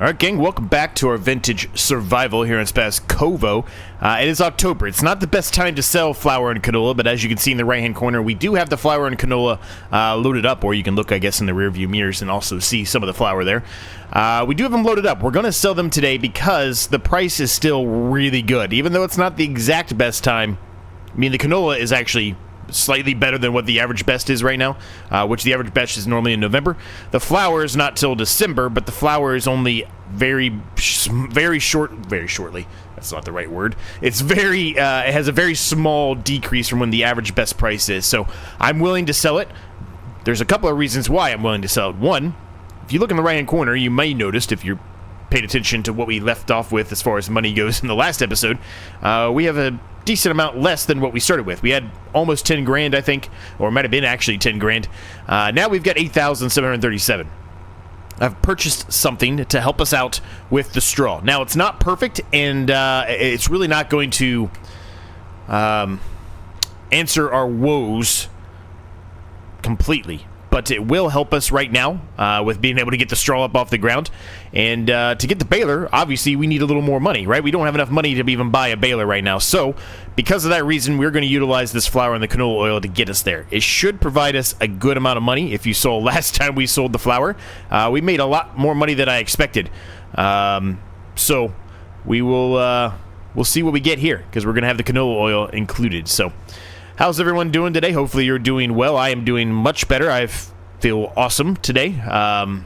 Alright gang, welcome back to our vintage survival here in Szpakowo. It is October. It's not the best time to sell flour and canola, but as you can see in the right hand corner, we do have the flour and canola loaded up, or you can look, I guess, in the rear view mirrors and also see some of the flour there. We do have them loaded up. We're going to sell them today because the price is still really good. Even though it's not the exact best time, I mean, the canola is actually slightly better than what the average best is right now, which the average best is normally in November. The flour is not till December, but the flour is only very shortly. That's not the right word. It's it has a very small decrease from when the average best price is. So I'm willing to sell it. There's a couple of reasons why I'm willing to sell it. One, if you look in the right hand corner, you may notice, if you're paid attention to what we left off with as far as money goes in the last episode, we have a decent amount less than what we started with. We had almost 10 grand, I think, or it might have been actually 10 grand. Now we've got 8,737. I've purchased something to help us out with the straw. Now, it's not perfect, and it's really not going to answer our woes completely, but it will help us right now with being able to get the straw up off the ground. And to get the baler, obviously, we need a little more money, right? We don't have enough money to even buy a baler right now. So, because of that reason, we're going to utilize this flour and the canola oil to get us there. It should provide us a good amount of money. If you saw last time we sold the flour, we made a lot more money than I expected. So, we'll see what we get here, because we're going to have the canola oil included. So, how's everyone doing today? Hopefully you're doing well. I am doing much better. I feel awesome today. I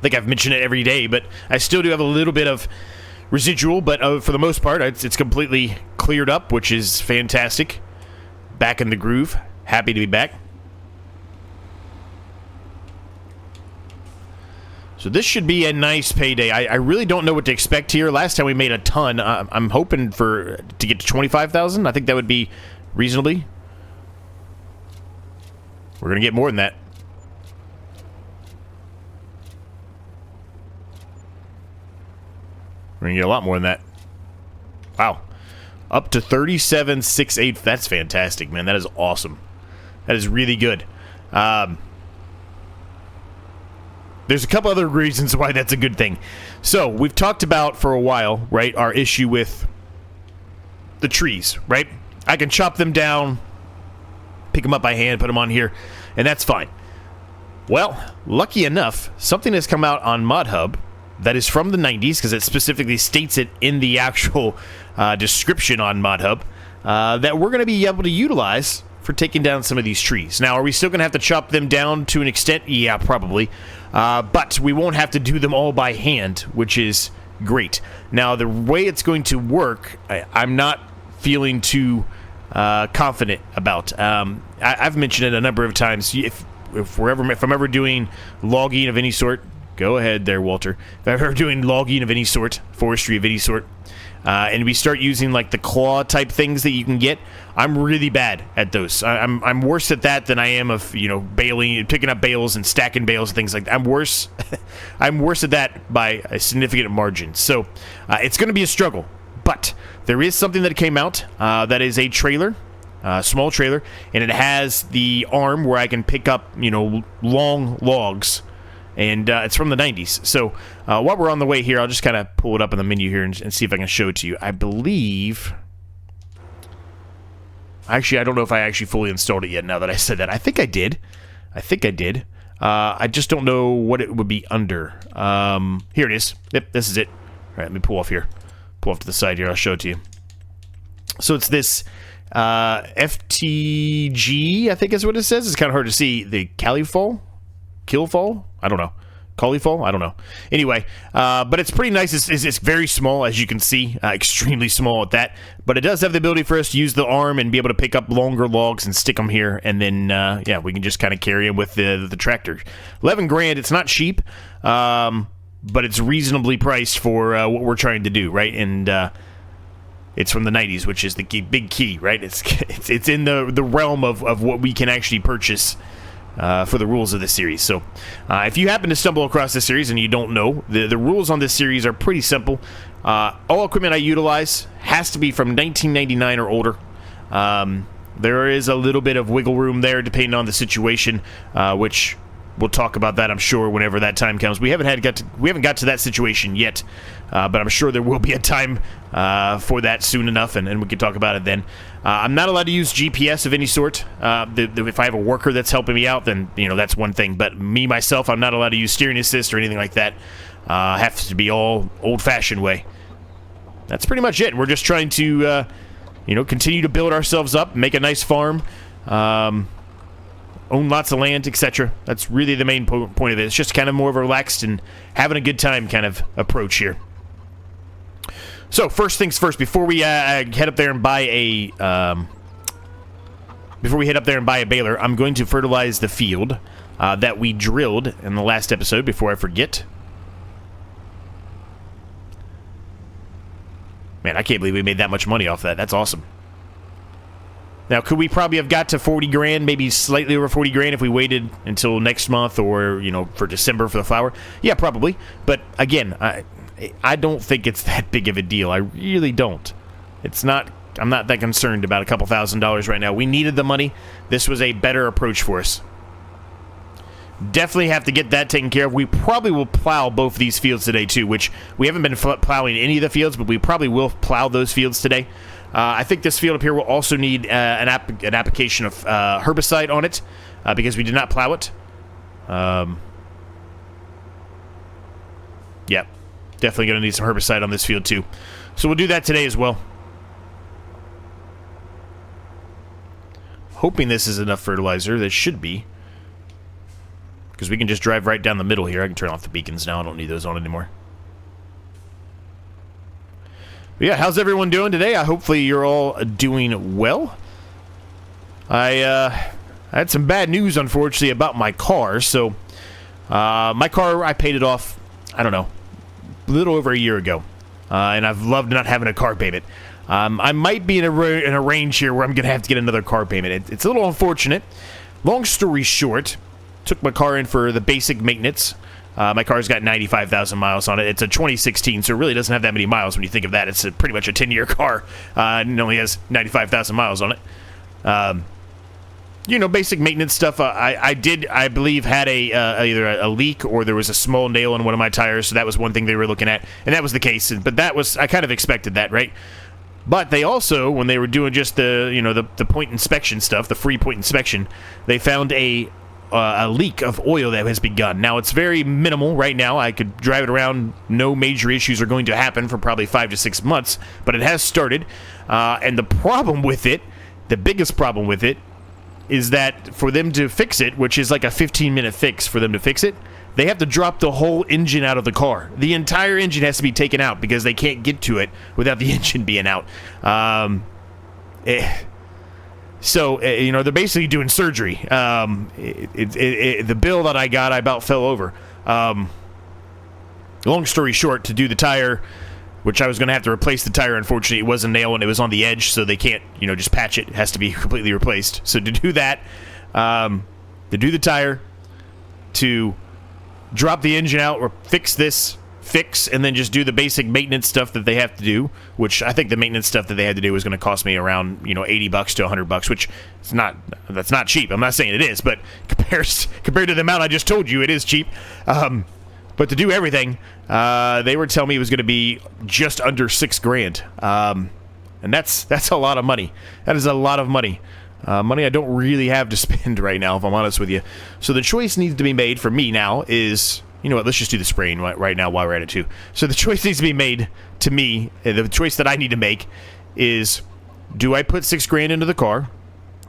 think I've mentioned it every day, but I still do have a little bit of residual, but for the most part, it's completely cleared up, which is fantastic. Back in the groove. Happy to be back. So this should be a nice payday. I really don't know what to expect here. Last time we made a ton. I'm hoping to get to 25,000. I think that would be reasonably. We're going to get more than that. We're going to get a lot more than that. Wow. Up to 37,680. That's fantastic, man. That is awesome. That is really good. There's a couple other reasons why that's a good thing. So, we've talked about for a while, right, our issue with the trees, right? I can chop them down, pick them up by hand, put them on here, and that's fine. Well, lucky enough, something has come out on ModHub that is from the 90s, because it specifically states it in the actual description on ModHub, that we're going to be able to utilize for taking down some of these trees. Now, are we still going to have to chop them down to an extent? Yeah, probably. But we won't have to do them all by hand, which is great. Now, the way it's going to work, I'm not feeling too confident about. I've mentioned it a number of times. If I'm ever doing logging of any sort, go ahead there, Walter. If I'm ever doing logging of any sort, forestry of any sort, and we start using like the claw type things that you can get, I'm really bad at those. I'm worse at that than I am of, you know, baling, picking up bales and stacking bales and things like that. I'm worse. I'm worse at that by a significant margin. So it's going to be a struggle. But there is something that came out that is a trailer, small trailer, and it has the arm where I can pick up, you know, long logs. And it's from the 90s. So while we're on the way here, I'll just kind of pull it up in the menu here and see if I can show it to you. I believe... Actually, I don't know if I actually fully installed it yet now that I said that. I think I did. I just don't know what it would be under. Here it is. Yep, this is it. All right, let me pull off here. Pull off to the side here. I'll show it to you. So it's this FTG, I think is what it says. It's kind of hard to see. The Killfall? I don't know. Caulifall? I don't know. Anyway, but it's pretty nice. It's very small, as you can see. Extremely small at that. But it does have the ability for us to use the arm and be able to pick up longer logs and stick them here. And then, yeah, we can just kind of carry them with the tractor. 11 grand. It's not cheap, but it's reasonably priced for what we're trying to do, right? And it's from the 90s, which is the big key, right? It's in the realm of what we can actually purchase for the rules of this series. So if you happen to stumble across this series and you don't know, the rules on this series are pretty simple. All equipment I utilize has to be from 1999 or older. There is a little bit of wiggle room there depending on the situation, which we'll talk about that, I'm sure, whenever that time comes. We haven't got to that situation yet, but I'm sure there will be a time for that soon enough, and we can talk about it then. I'm not allowed to use GPS of any sort. If I have a worker that's helping me out, then that's one thing. But me myself, I'm not allowed to use steering assist or anything like that. Have to be all old-fashioned way. That's pretty much it. We're just trying to continue to build ourselves up, make a nice farm. Own lots of land, etc. That's really the main point of it. It's just kind of more of a relaxed and having a good time kind of approach here. So first things first, before we head up there and buy a baler, I'm going to fertilize the field that we drilled in the last episode. Before I forget, man, I can't believe we made that much money off that. That's awesome. Now, could we probably have got to 40 grand, maybe slightly over 40 grand if we waited until next month or, for December for the flower? Yeah, probably. But again, I don't think it's that big of a deal. I really don't. I'm not that concerned about a couple $1,000s right now. We needed the money. This was a better approach for us. Definitely have to get that taken care of. We probably will plow both of these fields today, too, which we haven't been plowing any of the fields, but we probably will plow those fields today. I think this field up here will also need an application of herbicide on it because we did not plow it. Yep, definitely going to need some herbicide on this field too. So we'll do that today as well. Hoping this is enough fertilizer. This should be. Because we can just drive right down the middle here. I can turn off the beacons now. I don't need those on anymore. Yeah, how's everyone doing today? Hopefully you're all doing well. I had some bad news, unfortunately, about my car. So, my car, I paid it off, I don't know, a little over a year ago. And I've loved not having a car payment. I might be in a range here where I'm going to have to get another car payment. It's a little unfortunate. Long story short, took my car in for the basic maintenance. My car's got 95,000 miles on it. It's a 2016, so it really doesn't have that many miles when you think of that. It's pretty much a 10-year car, and it only has 95,000 miles on it. Basic maintenance stuff. I believe, had either a leak or there was a small nail in one of my tires, so that was one thing they were looking at, and that was the case. But I kind of expected that, right? But they also, when they were doing just the point inspection stuff, the free point inspection, they found a leak of oil that has begun. Now, it's very minimal right now. I could drive it around. No major issues are going to happen for probably 5 to 6 months, but it has started. And the problem with it, the biggest problem with it, is that for them to fix it, which is like a 15-minute fix for them to fix it, they have to drop the whole engine out of the car. The entire engine has to be taken out because they can't get to it without the engine being out. So, they're basically doing surgery. The bill that I got, I about fell over. Long story short, to do the tire, which I was going to have to replace the tire, unfortunately, it was a nail and it was on the edge, so they can't, just patch it. It has to be completely replaced. So to do that, to do the tire, to drop the engine out or fix this, and then just do the basic maintenance stuff that they have to do, which I think the maintenance stuff that they had to do was going to cost me around, $80 to $100, which that's not cheap. I'm not saying it is, but compared to the amount I just told you, it is cheap. But to do everything, they were telling me it was going to be just under $6 grand. And that's a lot of money. That is a lot of money. Money I don't really have to spend right now, if I'm honest with you. So the choice needs to be made for me now is, you know what, let's just do the spraying right now while we're at it too. So the choice needs to be made to me, the choice that I need to make is, do I put $6 grand into the car,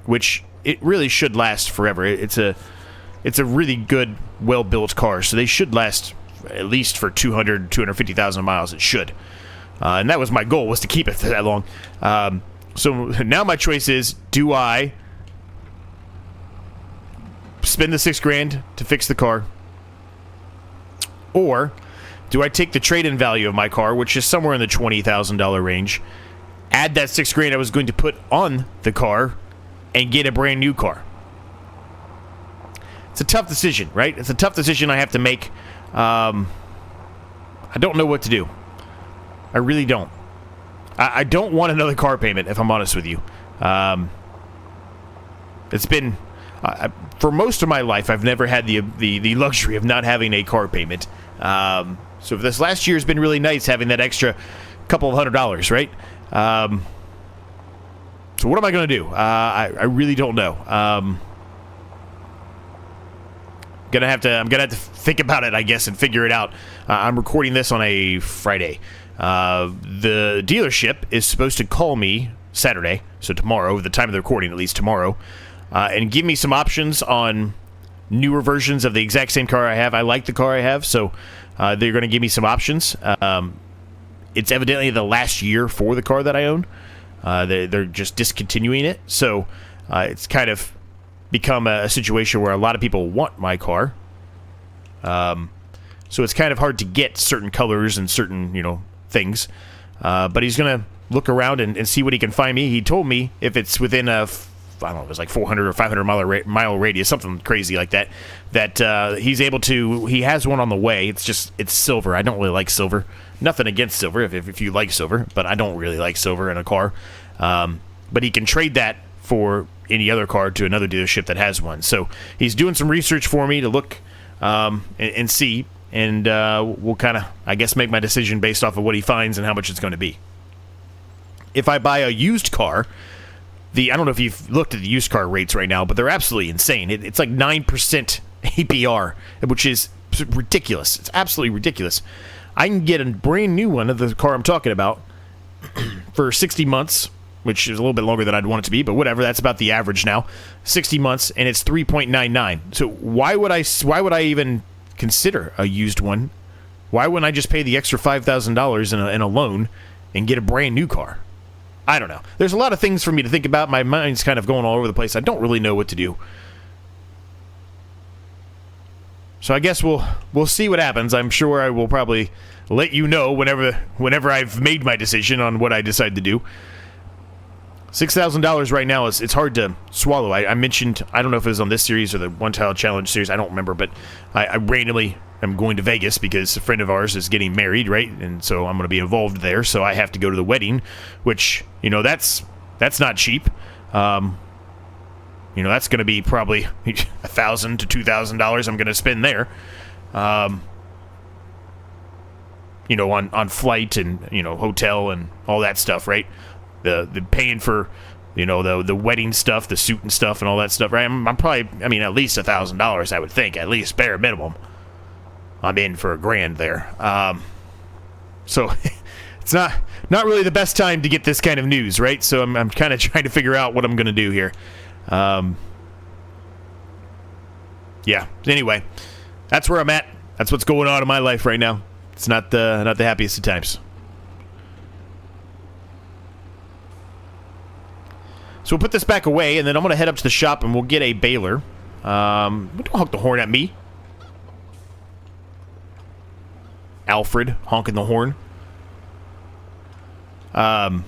which it really should last forever. It's a really good, well-built car, so they should last at least for 250,000 miles. It should. And that was my goal, was to keep it for that long. So now my choice is, do I spend the $6 grand to fix the car, or do I take the trade-in value of my car, which is somewhere in the $20,000 range, add that $6 grand I was going to put on the car, and get a brand new car? It's a tough decision, right? It's a tough decision I have to make. I don't know what to do. I really don't. I don't want another car payment, if I'm honest with you. It's been for most of my life, I've never had the luxury of not having a car payment. So this last year has been really nice having that extra couple of $100, right? So what am I going to do? I really don't know. I'm gonna have to think about it, I guess, and figure it out. I'm recording this on a Friday. The dealership is supposed to call me Saturday, so tomorrow, the time of the recording, at least tomorrow, and give me some options on newer versions of the exact same car I have. I like the car I have, so they're going to give me some options. It's evidently the last year for the car that I own. They're just discontinuing it, so it's kind of become a situation where a lot of people want my car. So it's kind of hard to get certain colors and certain, things. But he's going to look around and see what he can find me. He told me if it's within I don't know, it was like 400 or 500 mile radius, something crazy like that, that he's able to, he has one on the way. It's silver. I don't really like silver. Nothing against silver if you like silver, but I don't really like silver in a car. But he can trade that for any other car to another dealership that has one. So he's doing some research for me to look and see, and we'll kind of, I guess, make my decision based off of what he finds and how much it's going to be. If I buy a used car, I don't know if you've looked at the used car rates right now, but they're absolutely insane. It's like 9% APR, which is ridiculous. It's absolutely ridiculous. I can get a brand new one of the car I'm talking about for 60 months, which is a little bit longer than I'd want it to be, but whatever. That's about the average now. 60 months, and it's 3.99. So why would I even consider a used one? Why wouldn't I just pay the extra $5,000 in a loan and get a brand new car? I don't know. There's a lot of things for me to think about. My mind's kind of going all over the place. I don't really know what to do. So I guess we'll see what happens. I'm sure I will probably let you know whenever I've made my decision on what I decide to do. $6,000 right now it's hard to swallow. I mentioned, I don't know if it was on this series or the One Tile Challenge series, I don't remember, but I randomly am going to Vegas because a friend of ours is getting married, right? And so I'm going to be involved there, so I have to go to the wedding, which, that's not cheap. That's going to be probably $1,000 to $2,000 I'm going to spend there. On flight and, hotel and all that stuff, right? The paying for, the wedding stuff, the suit and stuff and all that stuff, right? I'm probably, at least $1,000, I would think, at least bare minimum. I'm in for $1,000 there. So it's not really the best time to get this kind of news, right? So I'm kind of trying to figure out what I'm going to do here. Yeah. Anyway, that's where I'm at. That's what's going on in my life right now. It's not the happiest of times. So we'll put this back away, and then I'm going to head up to the shop, and we'll get a baler. Don't honk the horn at me. Alfred honking the horn. I'm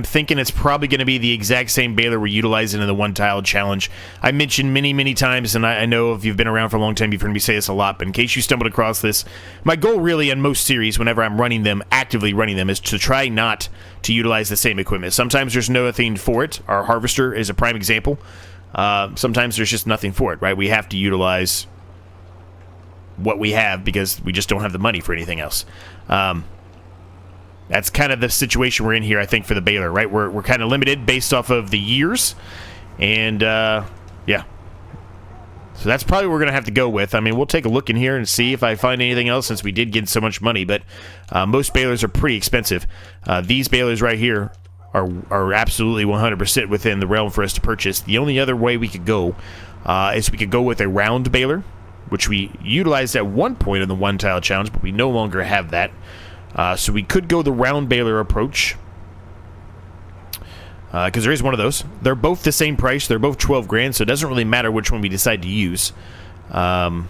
thinking it's probably going to be the exact same baler we're utilizing in the One Tile Challenge. I mentioned many times, and I know if you've been around for a long time, you've heard me say this a lot, but in case you stumbled across this, my goal really in most series, whenever I'm actively running them, is to try not to utilize the same equipment. Sometimes there's nothing for it. Our harvester is a prime example. Sometimes there's just nothing for it, right? We have to utilize what we have because we just don't have the money for anything else. That's kind of the situation we're in here, I think, for the baler, right? We're kind of limited based off of the years, and yeah. So that's probably what we're going to have to go with. We'll take a look in here and see if I find anything else since we did get so much money, but most balers are pretty expensive. These balers right here are absolutely 100% within the realm for us to purchase. The only other way we could go is we could go with a round baler, which we utilized at one point in the One Tile Challenge, but we no longer have that. So we could go the round baler approach, because there is one of those. They're both the same price. They're both $12,000, so it doesn't really matter which one we decide to use. I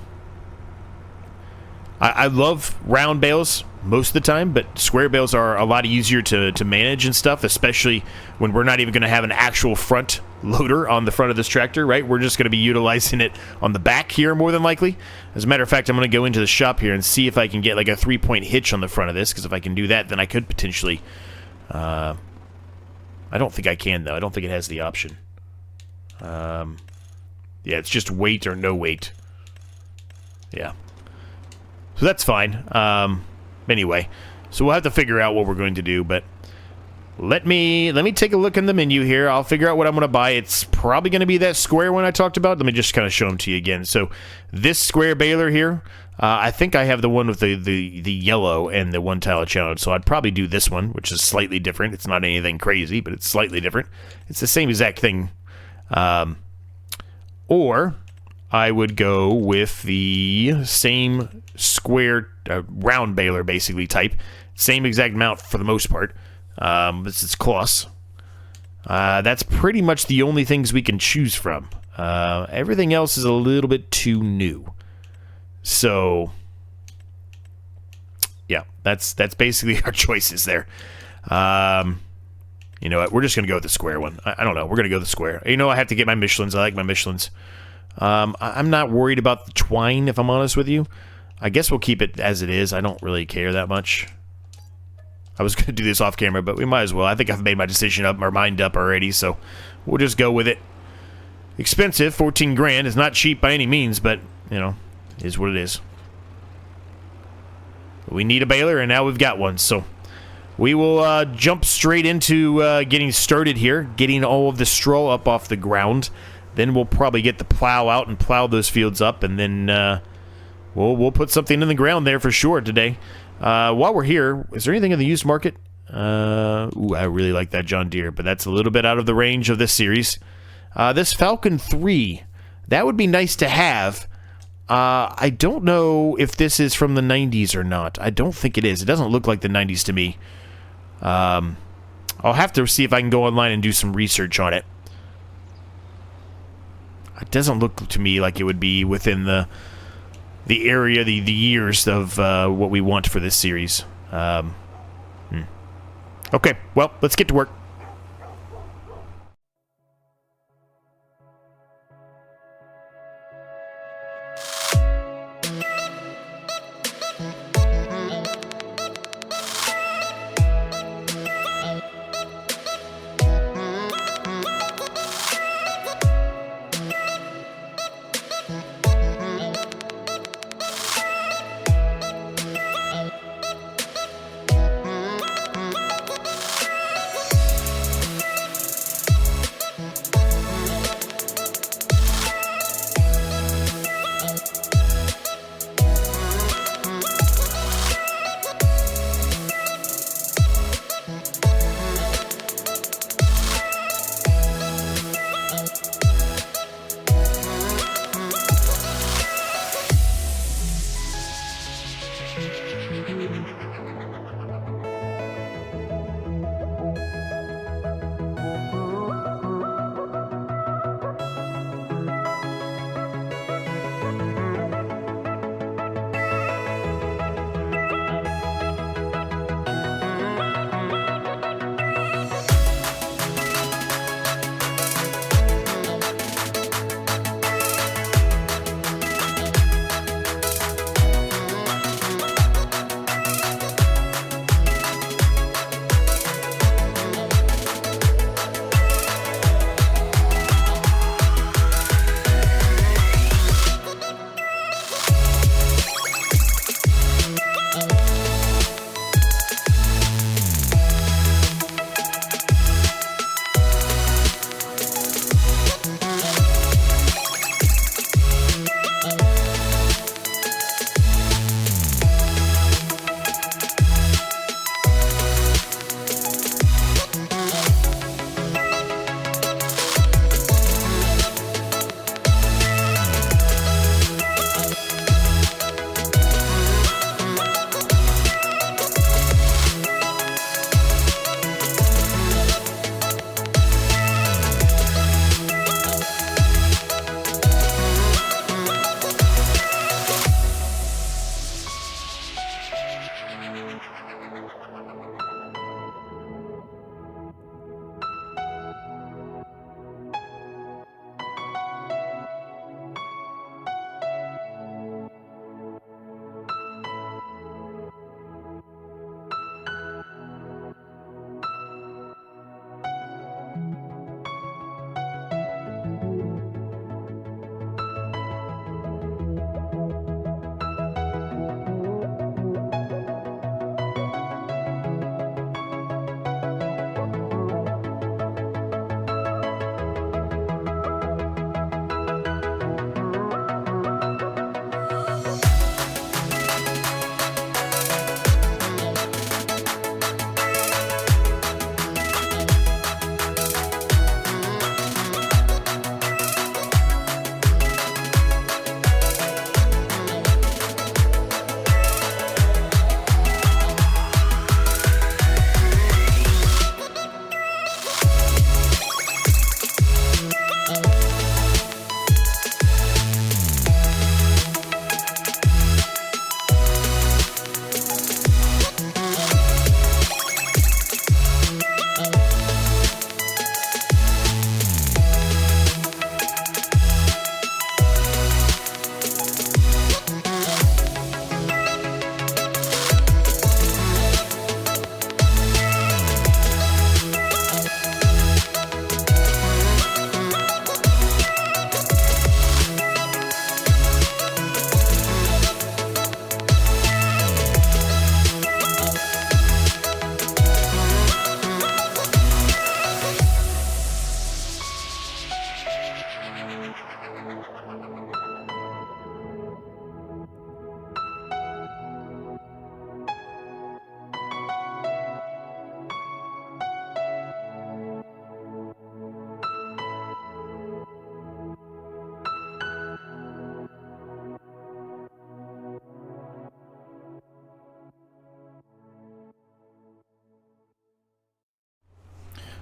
love round bales most of the time, but square bales are a lot easier to manage and stuff, especially when we're not even going to have an actual front loader on the front of this tractor, right? We're just going to be utilizing it on the back here more than likely. As a matter of fact, I'm going to go into the shop here and see if I can get like a 3-point hitch on the front of this, because if I can do that, then I could potentially... I don't think I can, though. I don't think it has the option. Yeah, it's just weight or no weight. Yeah. So that's fine. Anyway, so we'll have to figure out what we're going to do, but let me take a look in the menu here. I'll figure out what I'm going to buy. It's probably going to be that square one I talked about. Let me just kind of show them to you again. So this square baler here, I think I have the one with the yellow and the one tile challenge, so I'd probably do this one, which is slightly different. It's not anything crazy, but it's slightly different. It's the same exact thing. Or I would go with the same square, round baler, basically, type. Same exact amount for the most part. This is close. That's pretty much the only things we can choose from. Everything else is a little bit too new. So, yeah, that's basically our choices there. You know what? We're just going to go with the square one. I don't know. We're going to go with the square. You know, I have to get my Michelins. I like my Michelins. I'm not worried about the twine, if I'm honest with you. I guess we'll keep it as it is. I don't really care that much. I was going to do this off camera, but we might as well. I think I've made my decision up, or mind up already, so we'll just go with it. Expensive, 14 grand. It's not cheap by any means, but, you know, it is what it is. We need a baler, and now we've got one, so we will jump straight into getting started here, getting all of the straw up off the ground. Then we'll probably get the plow out and plow those fields up, and then we'll put something in the ground there for sure today. While we're here, is there anything in the used market? Ooh, I really like that John Deere, but that's a little bit out of the range of this series. This Falcon 3, that would be nice to have. I don't know if this is from the 90s or not. I don't think it is. It doesn't look like the 90s to me. I'll have to see if I can go online and do some research on it. It doesn't look to me like it would be within the area, the years of what we want for this series. Okay, well, let's get to work.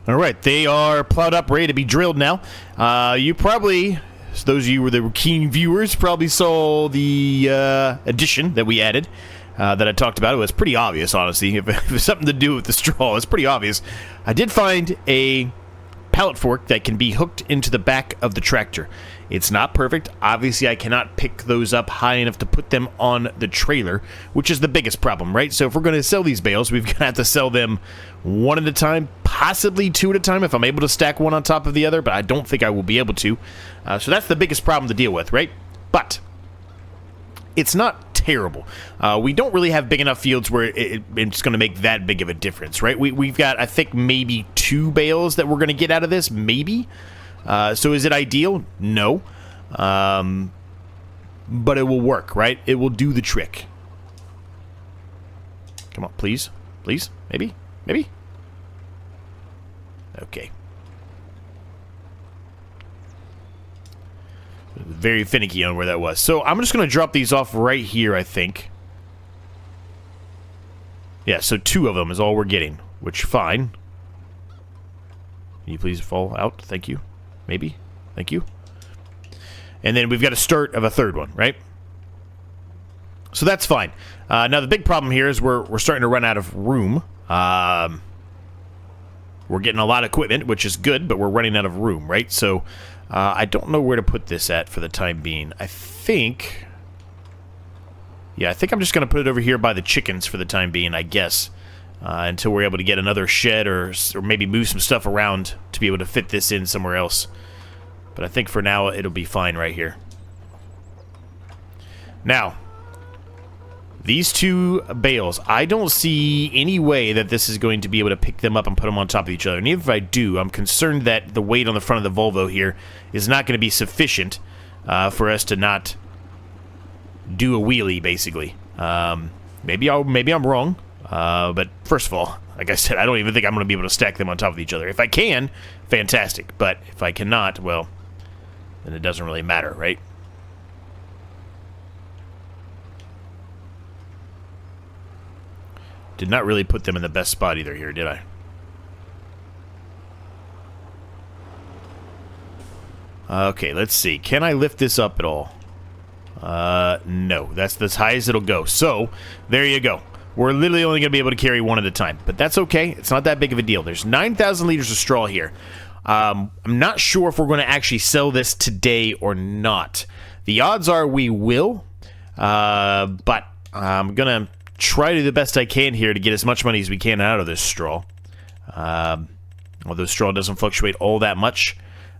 All right, they are plowed up, ready to be drilled now. You probably, those of you who were the keen viewers, probably saw the addition that we added that I talked about. It was pretty obvious, honestly. If it was something to do with the straw, it's pretty obvious. I did find a pallet fork that can be hooked into the back of the tractor. It's not perfect. Obviously, I cannot pick those up high enough to put them on the trailer, which is the biggest problem, right? So if we're going to sell these bales, we've got to have to sell them one at a time, possibly two at a time if I'm able to stack one on top of the other, but I don't think I will be able to. So that's the biggest problem to deal with, right? But it's not terrible. We don't really have big enough fields where it's going to make that big of a difference, right? We've got, I think, maybe 2 bales that we're going to get out of this, maybe. So is it ideal? No. But it will work, right? It will do the trick. Come on, please. Please? Maybe? Maybe? Okay. Very finicky on where that was. So I'm just going to drop these off right here, I think. Yeah, so 2 of them is all we're getting, which fine. Can you please fall out? Thank you. Maybe. Thank you. And then we've got a start of a 3rd one, right? So that's fine. Now the big problem here is we're starting to run out of room. We're getting a lot of equipment, which is good, but we're running out of room, right? So I don't know where to put this at for the time being. I think... Yeah, I think I'm just going to put it over here by the chickens for the time being, I guess. Until we're able to get another shed or maybe move some stuff around to be able to fit this in somewhere else. But I think for now it'll be fine right here. Now, these 2 bales, I don't see any way that this is going to be able to pick them up and put them on top of each other. And even if I do, I'm concerned that the weight on the front of the Volvo here is not going to be sufficient for us to not do a wheelie, basically. Maybe I'm wrong. But first of all, like I said, I don't even think I'm going to be able to stack them on top of each other. If I can, fantastic. But if I cannot, well, then it doesn't really matter, right? Did not really put them in the best spot either here, did I? Okay, let's see. Can I lift this up at all? No. That's as high as it'll go. So, there you go. We're literally only going to be able to carry one at a time. But that's okay. It's not that big of a deal. There's 9,000 liters of straw here. I'm not sure if we're going to actually sell this today or not. The odds are we will. But I'm going to try to do the best I can here to get as much money as we can out of this straw. Although straw doesn't fluctuate all that much.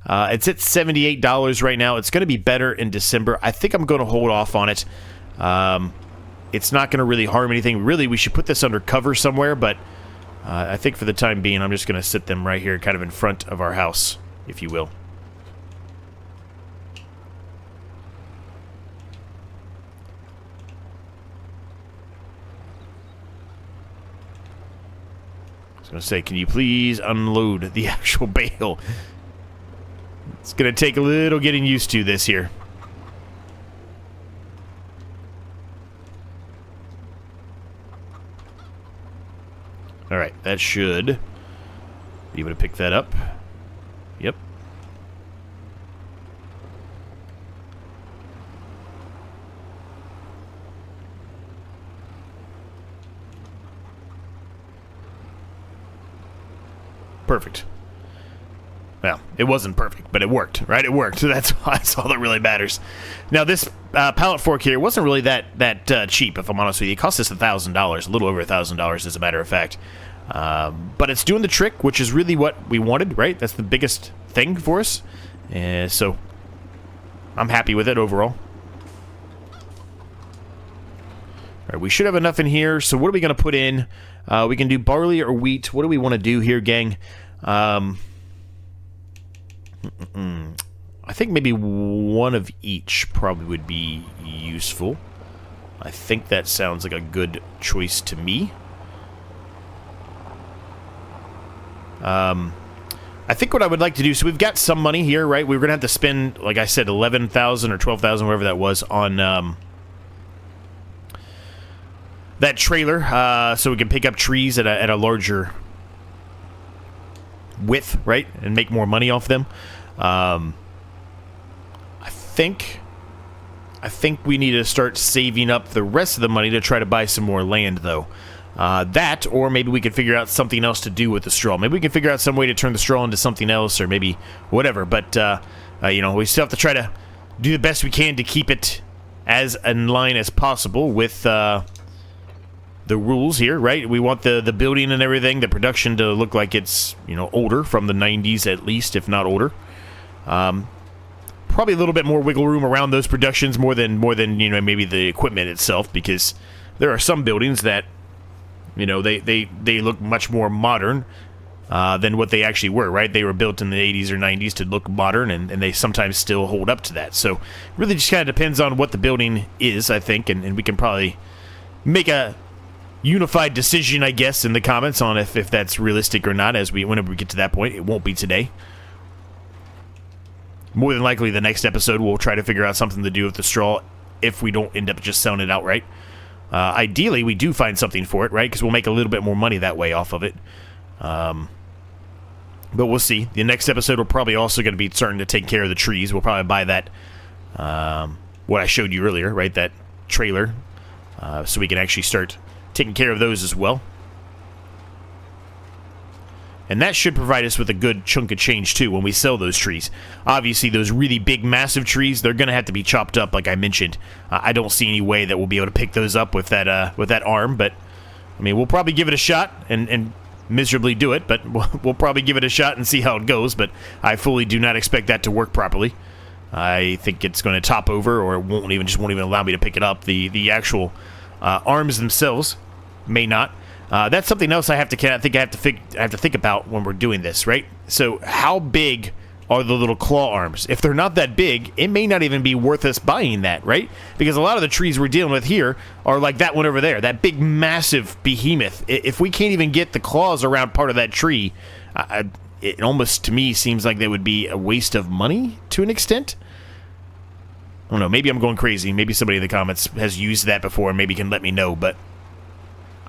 It's at $78 right now. It's going to be better in December. I think I'm going to hold off on it. It's not going to really harm anything. Really, we should put this under cover somewhere, but I think for the time being, I'm just going to sit them right here kind of in front of our house, if you will. I was going to say, can you please unload the actual bale? It's going to take a little getting used to this here. Alright, that should be able to pick that up. Yep. Perfect. Well, it wasn't perfect, but it worked, right? It worked. So that's all that really matters. Now, this pallet fork here wasn't really that cheap, if I'm honest with you. It cost us $1,000, a little over $1,000, as a matter of fact. But it's doing the trick, which is really what we wanted, right? That's the biggest thing for us. So I'm happy with it overall. All right, we should have enough in here. So what are we going to put in? We can do barley or wheat. What do we want to do here, gang? I think maybe one of each probably would be useful. I think that sounds like a good choice to me. I think what I would like to do, so we've got some money here, right? We're going to have to spend, like I said, 11,000 or 12,000, whatever that was, on that trailer, so we can pick up trees at a larger width, right, and make more money off them. I think we need to start saving up the rest of the money to try to buy some more land, though. That, or maybe we could figure out something else to do with the straw. Maybe we can figure out some way to turn the straw into something else, or maybe whatever. But, you know, we still have to try to do the best we can to keep it as in line as possible with the rules here, right? We want the building and everything, the production to look like it's, you know, older, from the 90s at least, if not older. Probably a little bit more wiggle room around those productions, more than you know, maybe the equipment itself, because there are some buildings that, you know, they look much more modern than what they actually were, right? They were built in the 80s or 90s to look modern, and they sometimes still hold up to that. So really just kind of depends on what the building is, I think, and we can probably make a unified decision, I guess, in the comments on if that's realistic or not, whenever we get to that point. It won't be today. More than likely, the next episode we'll try to figure out something to do with the straw if we don't end up just selling it outright. Ideally, we do find something for it, right? Because we'll make a little bit more money that way off of it. But we'll see. The next episode we're probably also going to be starting to take care of the trees. We'll probably buy that, what I showed you earlier, right? That trailer, so we can actually start taking care of those as well. And that should provide us with a good chunk of change, too, when we sell those trees. Obviously, those really big, massive trees, they're going to have to be chopped up, like I mentioned. I don't see any way that we'll be able to pick those up with that arm, but, I mean, we'll probably give it a shot and miserably do it, but we'll probably give it a shot and see how it goes, but I fully do not expect that to work properly. I think it's going to top over, or it won't even allow me to pick it up. The actual arms themselves may not. That's something else I have to think about when we're doing this, right? So how big are the little claw arms? If they're not that big, it may not even be worth us buying that, right? Because a lot of the trees we're dealing with here are like that one over there, that big, massive behemoth. If we can't even get the claws around part of that tree, it almost, to me, seems like that would be a waste of money to an extent. I don't know, maybe I'm going crazy. Maybe somebody in the comments has used that before and maybe can let me know, but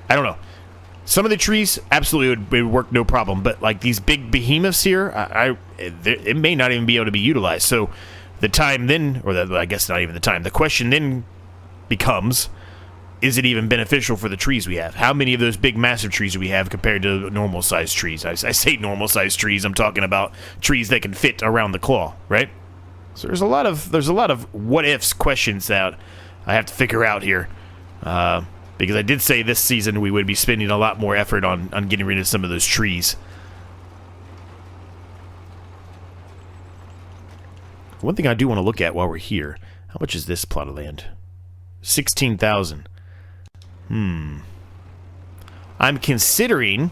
I don't know. Some of the trees absolutely would work no problem, but like these big behemoths here, it may not even be able to be utilized. So the time then, I guess not even the time, the question then becomes, is it even beneficial for the trees we have? How many of those big, massive trees do we have compared to normal-sized trees? I say normal-sized trees, I'm talking about trees that can fit around the claw, right? So there's a lot of what-ifs questions that I have to figure out here. Because I did say this season we would be spending a lot more effort on getting rid of some of those trees. One thing I do want to look at while we're here, how much is this plot of land? 16,000. I'm considering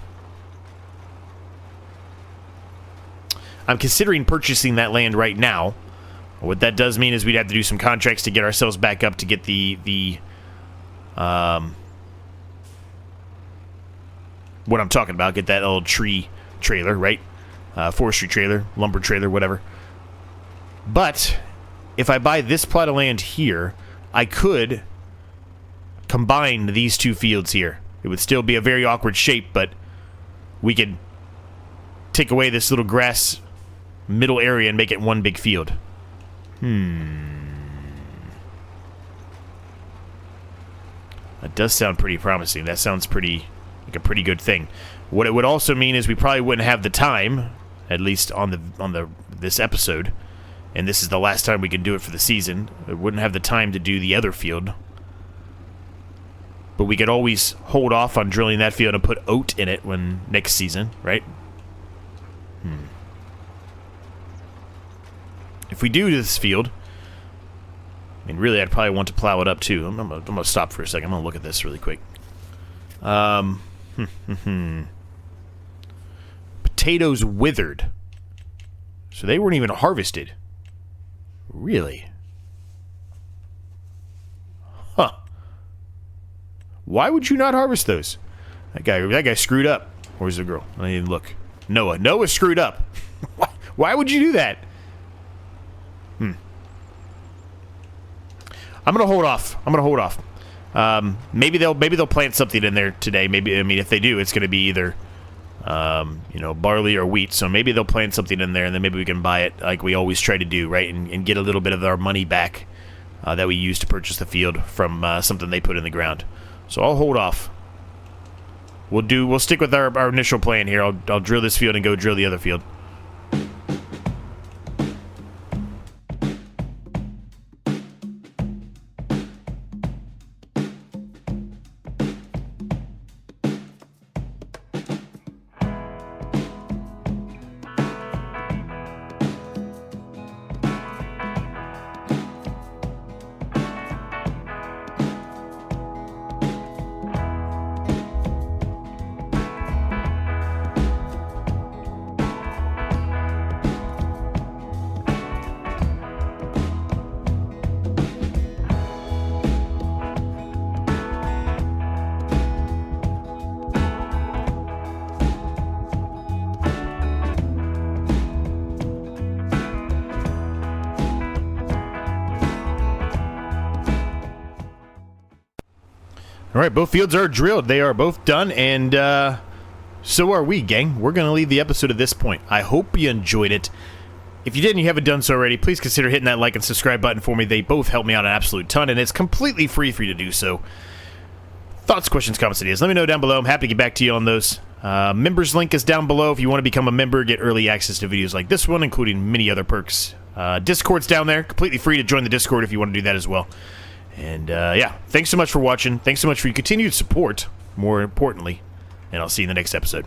purchasing that land right now. What that does mean is we'd have to do some contracts to get ourselves back up to get what I'm talking about, get that old tree trailer, right? Forestry trailer, lumber trailer, whatever. But if I buy this plot of land here, I could combine these two fields here. It would still be a very awkward shape, but we could take away this little grass middle area and make it one big field. That does sound pretty promising. That sounds pretty like a pretty good thing. What it would also mean is we probably wouldn't have the time, at least on this episode, and this is the last time we can do it for the season. We wouldn't have the time to do the other field. But we could always hold off on drilling that field and put oat in it when next season, right? If we do this field, I mean, really, I'd probably want to plow it up, too. I'm going to stop for a second. I'm going to look at this really quick. Potatoes withered. So they weren't even harvested. Really? Huh. Why would you not harvest those? That guy screwed up. Where's the girl? I need to look. Noah screwed up. Why would you do that? I'm gonna hold off. Maybe they'll plant something in there today. Maybe, I mean, if they do, it's gonna be either you know, barley or wheat. So maybe they'll plant something in there, and then maybe we can buy it like we always try to do, right? And get a little bit of our money back that we used to purchase the field from something they put in the ground. So I'll hold off. We'll stick with our initial plan here. I'll drill this field and go drill the other field. All right, both fields are drilled. They are both done, and so are we, gang. We're going to leave the episode at this point. I hope you enjoyed it. If you did and you haven't done so already, please consider hitting that like and subscribe button for me. They both help me out an absolute ton, and it's completely free for you to do so. Thoughts, questions, comments, ideas, let me know down below. I'm happy to get back to you on those. Members link is down below if you want to become a member, get early access to videos like this one, including many other perks. Discord's down there. Completely free to join the Discord if you want to do that as well. And, yeah, thanks so much for watching. Thanks so much for your continued support, more importantly. And I'll see you in the next episode.